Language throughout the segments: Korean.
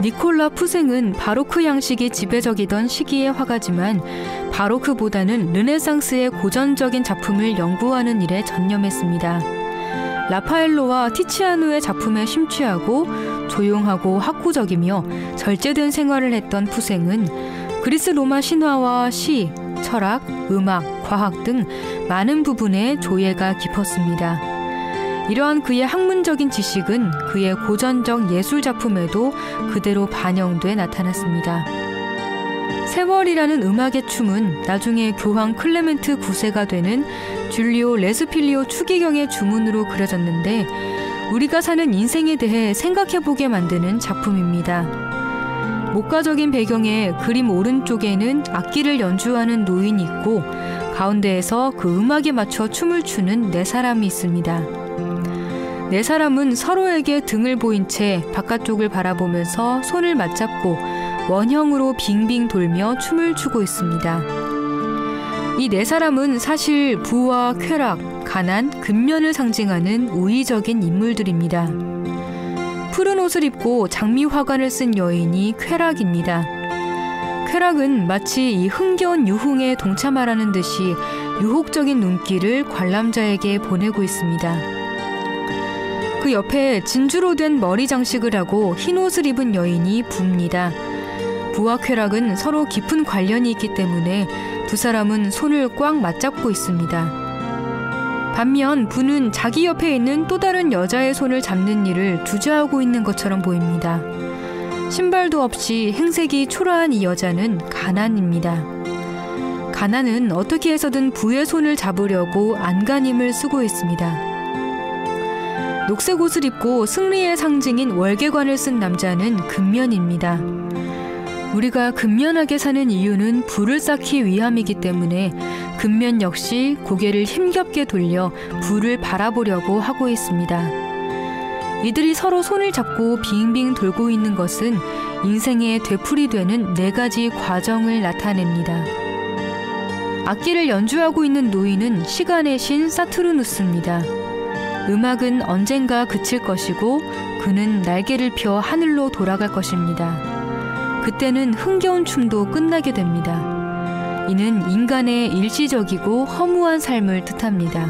니콜라 푸생은 바로크 양식이 지배적이던 시기의 화가지만 바로크보다는 르네상스의 고전적인 작품을 연구하는 일에 전념했습니다. 라파엘로와 티치아노의 작품에 심취하고 조용하고 학구적이며 절제된 생활을 했던 푸생은 그리스 로마 신화와 시, 철학, 음악, 과학 등 많은 부분에 조예가 깊었습니다. 이러한 그의 학문적인 지식은 그의 고전적 예술 작품에도 그대로 반영돼 나타났습니다. 세월이라는 음악의 춤은 나중에 교황 클레멘트 9세가 되는 줄리오 레스필리오 추기경의 주문으로 그려졌는데 우리가 사는 인생에 대해 생각해보게 만드는 작품입니다. 목가적인 배경에 그림 오른쪽에는 악기를 연주하는 노인이 있고 가운데에서 그 음악에 맞춰 춤을 추는 네 사람이 있습니다. 네 사람은 서로에게 등을 보인 채 바깥쪽을 바라보면서 손을 맞잡고 원형으로 빙빙 돌며 춤을 추고 있습니다. 이 네 사람은 사실 부와 쾌락, 가난, 근면을 상징하는 우의적인 인물들입니다. 푸른 옷을 입고 장미 화관을 쓴 여인이 쾌락입니다. 쾌락은 마치 이 흥겨운 유흥에 동참하라는 듯이 유혹적인 눈길을 관람자에게 보내고 있습니다. 그 옆에 진주로 된 머리 장식을 하고 흰 옷을 입은 여인이 부입니다. 부와 쾌락은 서로 깊은 관련이 있기 때문에 두 사람은 손을 꽉 맞잡고 있습니다. 반면 부는 자기 옆에 있는 또 다른 여자의 손을 잡는 일을 주저하고 있는 것처럼 보입니다. 신발도 없이 행색이 초라한 이 여자는 가난입니다. 가난은 어떻게 해서든 부의 손을 잡으려고 안간힘을 쓰고 있습니다. 녹색 옷을 입고 승리의 상징인 월계관을 쓴 남자는 근면입니다. 우리가 근면하게 사는 이유는 부를 쌓기 위함이기 때문에 근면 역시 고개를 힘겹게 돌려 부를 바라보려고 하고 있습니다. 이들이 서로 손을 잡고 빙빙 돌고 있는 것은 인생의 되풀이되는 네 가지 과정을 나타냅니다. 악기를 연주하고 있는 노인은 시간의 신 사투르누스입니다. 음악은 언젠가 그칠 것이고 그는 날개를 펴 하늘로 돌아갈 것입니다. 그때는 흥겨운 춤도 끝나게 됩니다. 이는 인간의 일시적이고 허무한 삶을 뜻합니다.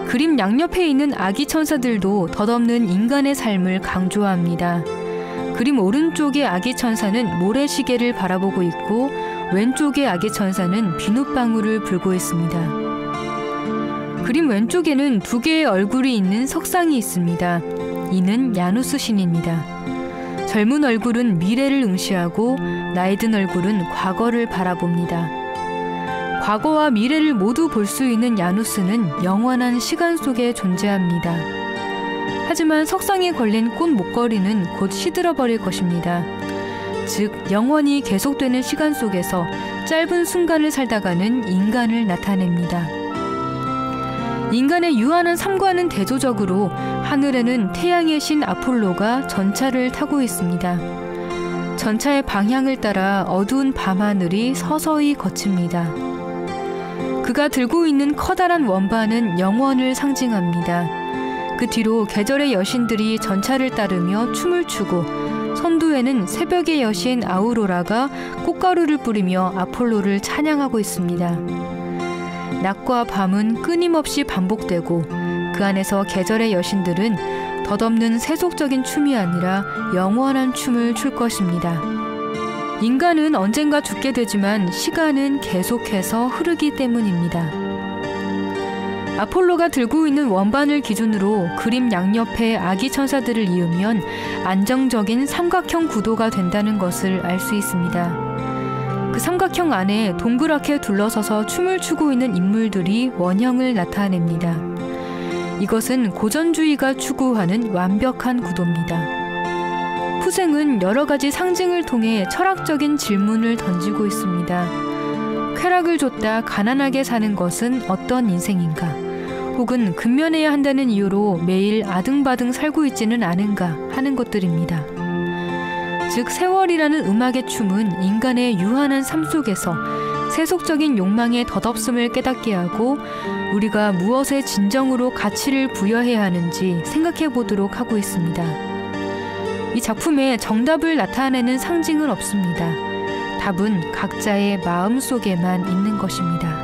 그림 양옆에 있는 아기 천사들도 덧없는 인간의 삶을 강조합니다. 그림 오른쪽의 아기 천사는 모래시계를 바라보고 있고 왼쪽의 아기 천사는 비눗방울을 불고 있습니다. 그림 왼쪽에는 두 개의 얼굴이 있는 석상이 있습니다. 이는 야누스 신입니다. 젊은 얼굴은 미래를 응시하고 나이 든 얼굴은 과거를 바라봅니다. 과거와 미래를 모두 볼 수 있는 야누스는 영원한 시간 속에 존재합니다. 하지만 석상에 걸린 꽃 목걸이는 곧 시들어버릴 것입니다. 즉 영원히 계속되는 시간 속에서 짧은 순간을 살다가는 인간을 나타냅니다. 인간의 유한한 삶과는 대조적으로 하늘에는 태양의 신 아폴로가 전차를 타고 있습니다. 전차의 방향을 따라 어두운 밤하늘이 서서히 거칩니다. 그가 들고 있는 커다란 원반은 영원을 상징합니다. 그 뒤로 계절의 여신들이 전차를 따르며 춤을 추고 선두에는 새벽의 여신 아우로라가 꽃가루를 뿌리며 아폴로를 찬양하고 있습니다. 낮과 밤은 끊임없이 반복되고 그 안에서 계절의 여신들은 덧없는 세속적인 춤이 아니라 영원한 춤을 출 것입니다. 인간은 언젠가 죽게 되지만 시간은 계속해서 흐르기 때문입니다. 아폴로가 들고 있는 원반을 기준으로 그림 양옆에 아기 천사들을 이으면 안정적인 삼각형 구도가 된다는 것을 알 수 있습니다. 그 삼각형 안에 동그랗게 둘러서서 춤을 추고 있는 인물들이 원형을 나타냅니다. 이것은 고전주의가 추구하는 완벽한 구도입니다. 푸생은 여러 가지 상징을 통해 철학적인 질문을 던지고 있습니다. 쾌락을 줬다 가난하게 사는 것은 어떤 인생인가? 혹은 근면해야 한다는 이유로 매일 아등바등 살고 있지는 않은가 하는 것들입니다. 즉 세월이라는 음악의 춤은 인간의 유한한 삶 속에서 세속적인 욕망의 덧없음을 깨닫게 하고 우리가 무엇에 진정으로 가치를 부여해야 하는지 생각해 보도록 하고 있습니다. 이 작품에 정답을 나타내는 상징은 없습니다. 답은 각자의 마음 속에만 있는 것입니다.